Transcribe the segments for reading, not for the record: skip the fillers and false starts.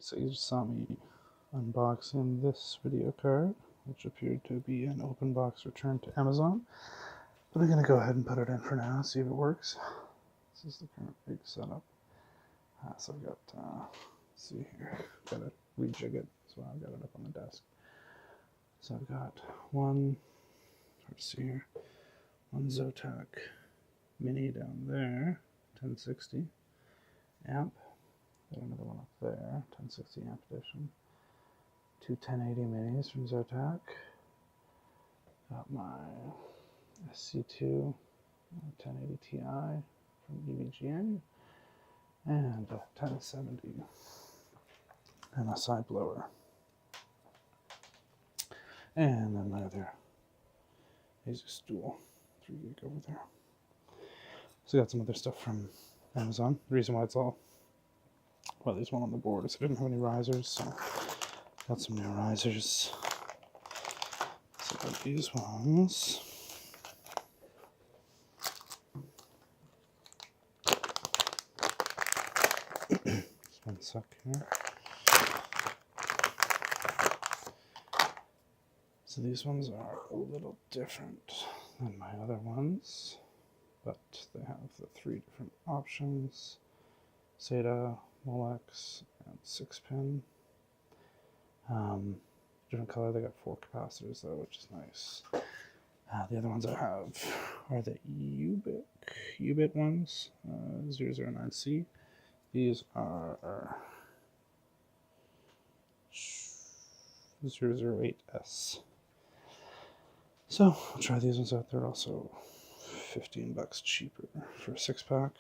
So you just saw me unboxing this video card, which appeared to be an open box return to Amazon. But I'm going to go ahead and put it in for now, see if it works. This is the current rig setup. So I've got, let's see here, got to rejig it, so I've got it up on the desk. So I've got one, hard to see here, one Zotac Mini down there, 1060 amp. Got another one up there, 1060 amp edition. Two 1080 minis from Zotac. Got my SC2 1080 Ti from EVGA. And a 1070 and a side blower. And then my other Asus Dual 3 gig over there. So I got some other stuff from Amazon. The reason why it's all, well, there's one on the board is I didn't have any risers, so got some new risers. So I got these ones. Just one sec here. So these ones are a little different than my other ones, but they have the 3 different options: SATA, Molex, and 6-pin. Different color. They got 4 capacitors though, which is nice. The other ones I have are the U-bit ones, 009C. These are 008S. So I'll try these ones out. They're also $15 cheaper for a 6-pack.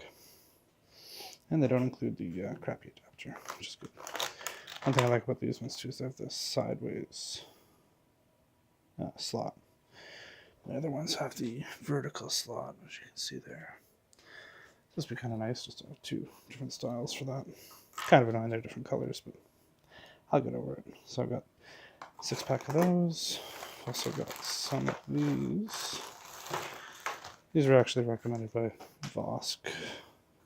And they don't include the crappy adapter, which is good. One thing I like about these ones too is they have this sideways slot. The other ones have the vertical slot, which you can see there. This would be kind of nice just to have 2 different styles for that. Kind of annoying they're different colors, but I'll get over it. So I've got a 6-pack of those. Also got some of these. These are actually recommended by Vosk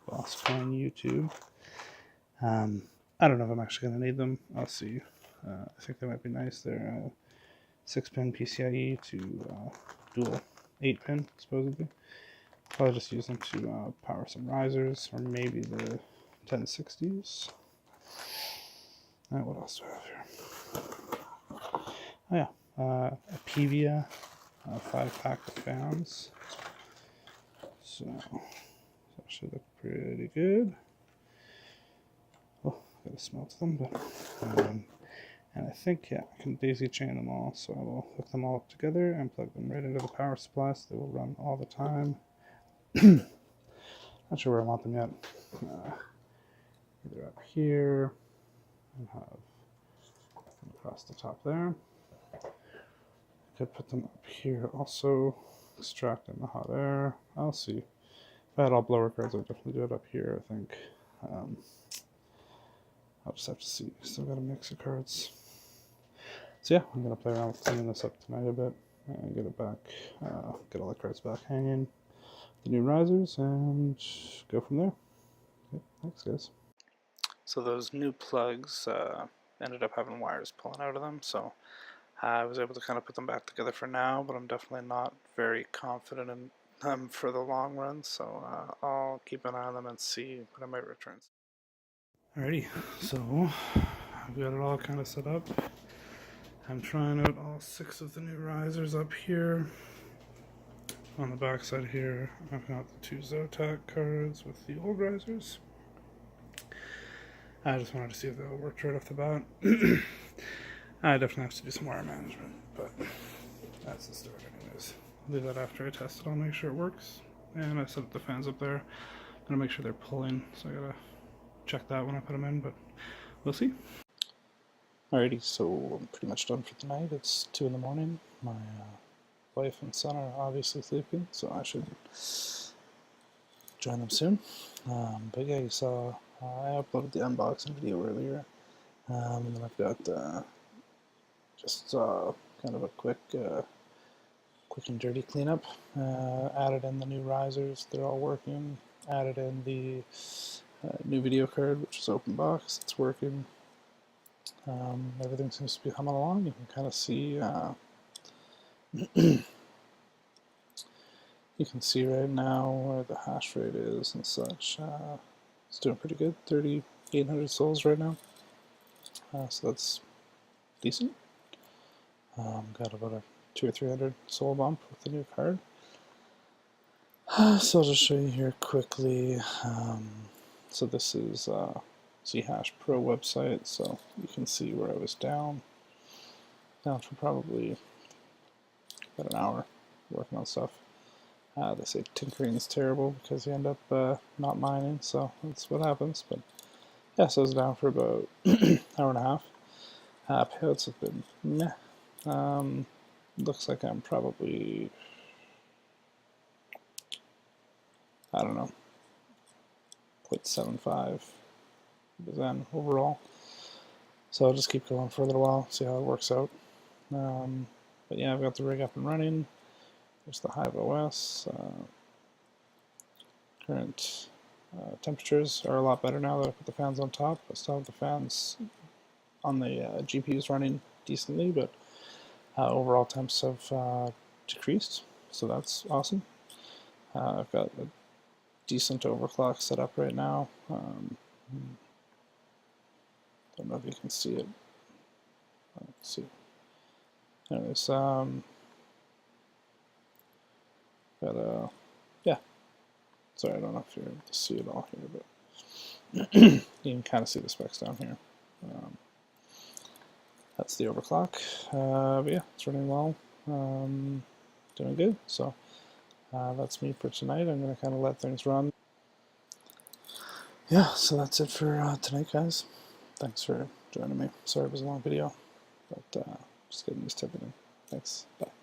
on YouTube. I don't know if I'm actually going to need them. I'll see. I think they might be nice. They're 6-pin PCIe to dual 8-pin, supposedly. Probably just use them to power some risers, or maybe the 1060s. Alright, what else do I have here? Oh yeah, a Pevia 5-pack of fans. So that should look pretty good. Oh, gotta smelt them, but and I think, yeah, I can daisy chain them all, so I will hook them all up together and plug them right into the power supply so they will run all the time. Not sure where I want them yet. Either up here and have them across the top there. I could put them up here also, extract in the hot air. I'll see. If I had all blower cards, I would definitely do it up here, I think. I'll just have to see. Still got a mix of cards. So yeah, I'm going to play around with cleaning this up tonight a bit and get it back, get all the cards back hanging, the new risers, and go from there. Okay, thanks guys. So those new plugs ended up having wires pulling out of them, so I was able to kind of put them back together for now, but I'm definitely not very confident in them for the long run, so I'll keep an eye on them and see when I might return. Alrighty, so I've got it all kind of set up. I'm trying out all 6 of the new risers up here. On the back side here, I've got the 2 Zotac cards with the old risers. I just wanted to see if that worked right off the bat. I definitely have to do some wire management, but that's the start anyways. I'll do that after I test it. I'll make sure it works. And I set up the fans up there. I'm gonna make sure they're pulling, so I gotta check that when I put them in, but we'll see. Alrighty, so I'm pretty much done for the night. It's 2 in the morning. My wife and son are obviously sleeping, so I should join them soon. But yeah, you saw I uploaded the unboxing video earlier, and then I've got just kind of a quick and dirty cleanup. Added in the new risers, they're all working. Added in the new video card, which is open box, it's working. Everything seems to be humming along. You can kind of see you can see right now where the hash rate is and such. It's doing pretty good, 3,800 souls right now. So that's decent. Got about a 200 or 300 soul bump with the new card. So I'll just show you here quickly. So this is Zhash Pro website, so you can see where I was down for probably about an hour working on stuff. They say tinkering is terrible because you end up not mining, so that's what happens. But yeah, so I was down for about hour and a half. Payouts have been meh. Looks like I'm probably, I don't know, 0.75 then overall. So I'll just keep going for a little while, see how it works out. But yeah, I've got the rig up and running. There's the Hive OS. Current temperatures are a lot better now that I put the fans on top. I still have the fans on the GPUs running decently, but overall temps have decreased, so that's awesome. I've got a decent overclock set up right now. Don't know if you can see it. Let's see. Anyways, but yeah. Sorry, I don't know if you're able to see it all here, but you can kind of see the specs down here. That's the overclock. But yeah, it's running well. Doing good. So that's me for tonight. I'm going to kind of let things run. Yeah, so that's it for tonight, guys. Thanks for joining me. Sorry it was a long video, but just getting used to everything. Thanks. Bye.